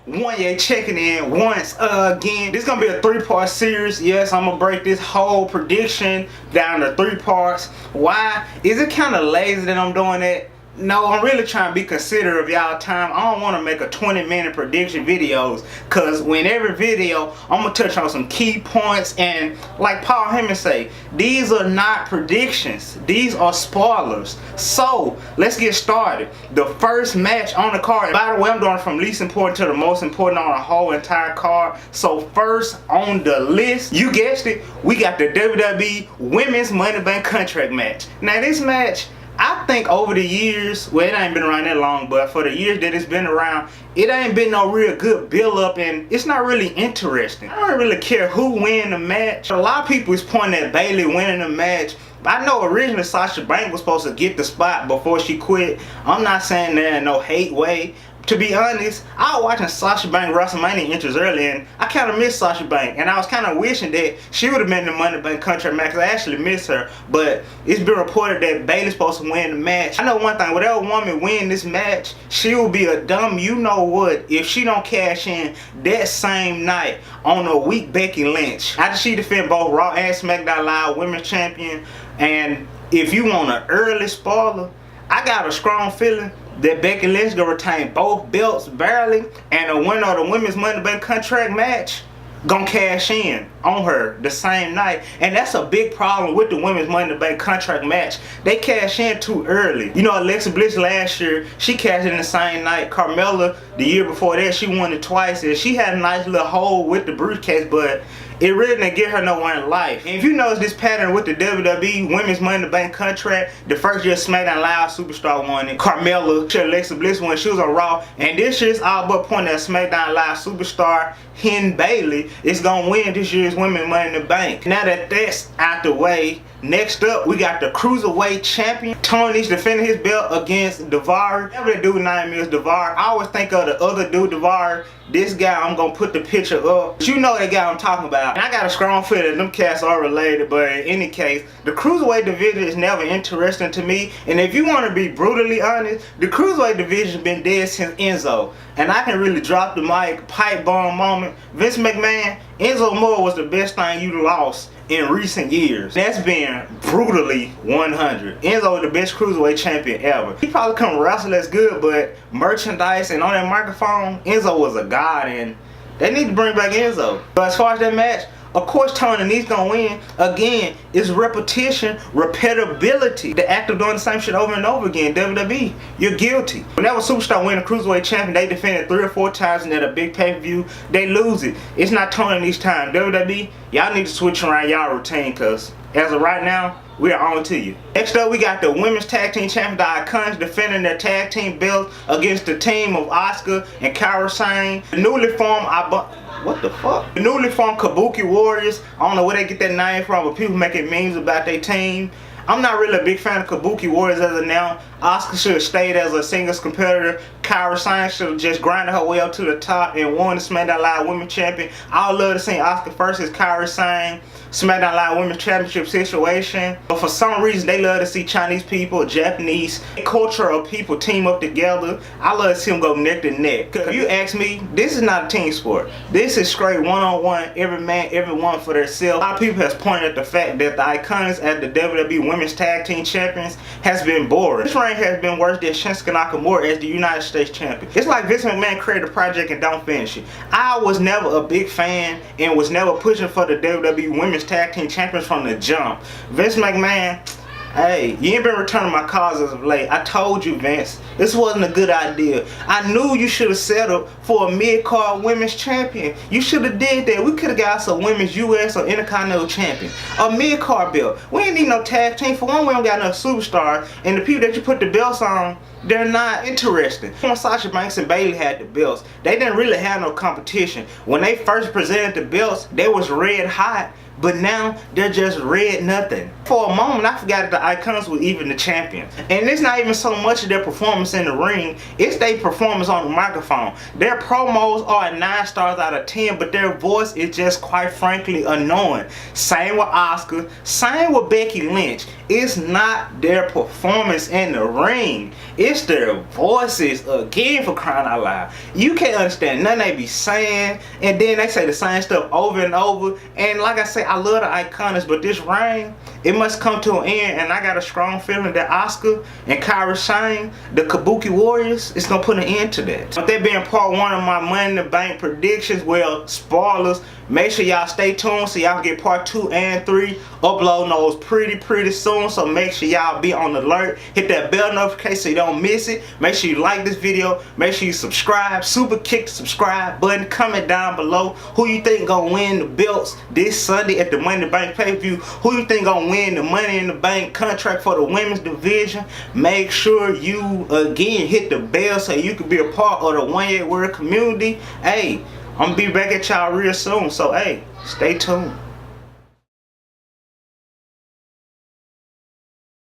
Wanya checking in once again. This is gonna be a 3-part series. Yes, I'm gonna break this whole prediction down to 3 parts. Why? Is it kind of lazy that I'm doing that? No, I'm really trying to be considerate of y'all time. I don't want to make a 20-minute prediction videos, cause when every video I'm gonna touch on some key points, and like Paul Heyman say, these are not predictions, these are spoilers. So let's get started. The first match on the card, by the way, I'm doing from least important to the most important on the whole entire card. So first on the list, you guessed it, we got the WWE Women's Money Bank Contract match. Now this match, I think over the years, well, it ain't been around that long, but for the years that it's been around, it ain't been no real good build up, and it's not really interesting. I don't really care who win the match. A lot of people is pointing at Bayley winning the match. I know originally Sasha Banks was supposed to get the spot before she quit. I'm not saying that in no hate way. To be honest, I was watching Sasha Banks WrestleMania entries earlier, and I kind of missed Sasha Banks, and I was kind of wishing that she would have been in the Money Bank Contract match. I actually miss her, but it's been reported that Bayley's supposed to win the match. I know one thing: whatever woman win this match, she will be a dumb you know what if she don't cash in that same night on a weak Becky Lynch. After she defend both Raw and SmackDown Live Women's Champion, and if you want an early spoiler, I got a strong feeling that Becky Lynch gonna retain both belts barely, and the winner of the Women's Money Bank Contract match gonna cash in on her the same night. And that's a big problem with the Women's Money Bank Contract match. They cash in too early. You know, Alexa Bliss last year, she cashed in the same night. Carmella, the year before that, she won it twice, and she had a nice little hole with the briefcase, but it really didn't get her nowhere in life. And if you notice this pattern with the WWE Women's Money in the Bank Contract, the first year SmackDown Live Superstar won it. Carmella, Alexa Bliss won, she was on Raw. And this year's all but pointing at SmackDown Live Superstar Bayley is gonna win this year's Women's Money in the Bank. Now that that's out the way, next up we got the Cruiserweight Champion. Tony's defending his belt against Daivari. Whatever that dude's name is, Daivari. I always think of the other dude, Daivari. This guy, I'm gonna put the picture up. But you know that guy I'm talking about. And I got a strong feeling them cats are related, but in any case, the Cruiserweight division is never interesting to me. And if you want to be brutally honest, the Cruiserweight division been dead since Enzo. And I can really drop the mic, pipe bomb moment. Vince McMahon, Enzo Moore was the best thing you lost in recent years. That's been brutally 100. Enzo was the best Cruiserweight champion ever. He probably couldn't wrestle as good, but merchandise and on that microphone, Enzo was a god, and they need to bring back Enzo. But as far as that match, of course Tony needs gonna win. Again, it's repetition, repetibility. The act of doing the same shit over and over again. WWE, you're guilty. Whenever Superstar win a Cruiserweight champion, they defend it 3 or 4 times, and at a big pay-per-view, they lose it. It's not Tony each time. WWE, y'all need to switch around y'all routine, cause as of right now, we are on to you. Next up, we got the Women's Tag Team Champions, the Icons, defending their tag team belts against the team of Asuka and Kairi Sane. The newly formed what the fuck? The newly formed Kabuki Warriors. I don't know where they get that name from, but people making memes about their team. I'm not really a big fan of Kabuki Warriors as of now. Asuka should have stayed as a singles competitor. Kairi Sane should have just grinded her way up to the top and won the SmackDown Live Women's Champion. I would love to see Asuka versus Kairi Sane SmackDown Live Women's Championship situation. But for some reason, they love to see Chinese people, Japanese, culture of people team up together. I love to see them go neck to neck. Cause if you ask me, this is not a team sport. This is straight one-on-one, every man, every one for themselves. A lot of people has pointed at the fact that the Icons as the WWE Women's Tag Team Champions has been boring. This reign has been worse than Shinsuke Nakamura as the United States Champion. It's like Vince McMahon created a project and don't finish it. I was never a big fan and was never pushing for the WWE Women's Tag Team Champions from the jump. Vince McMahon, hey, you ain't been returning my calls as of late. I told you, Vince, this wasn't a good idea. I knew you should have settled for a mid-card women's champion. You should have did that. We could have got us a women's US or Intercontinental champion. A mid-card belt. We ain't need no tag team. For one, we don't got no superstars. And the people that you put the belts on, they're not interesting. When Sasha Banks and Bayley had the belts, they didn't really have no competition. When they first presented the belts, they was red hot. but now they're just red nothing. For a moment, I forgot that the Icons were even the champions. And it's not even so much of their performance in the ring, it's their performance on the microphone. Their promos are 9 stars out of 10, but their voice is just quite frankly annoying. Same with Asuka, same with Becky Lynch. It's not their performance in the ring, it's their voices, again, for crying out loud. You can't understand nothing they be saying, and then they say the same stuff over and over. And like I say, I love the Iconics, but this reign, it must come to an end, and I got a strong feeling that Asuka and Kairi Sane, the Kabuki Warriors, it's gonna put an end to that. With that being part 1 of my Money in the Bank predictions, well, spoilers, make sure y'all stay tuned so y'all get part 2 and 3 uploading those pretty soon. So make sure y'all be on the alert, hit that bell notification so you don't miss it. Make sure you like this video, make sure you subscribe, super kick the subscribe button, comment down below who you think gonna win the belts this Sunday at the Money in the Bank pay-per-view, who you think gonna win the Money in the Bank contract for the women's division. Make sure you again hit the bell so you can be a part of the Wanyaworld community. Hey, I'm gonna be back at y'all real soon, so hey, stay tuned.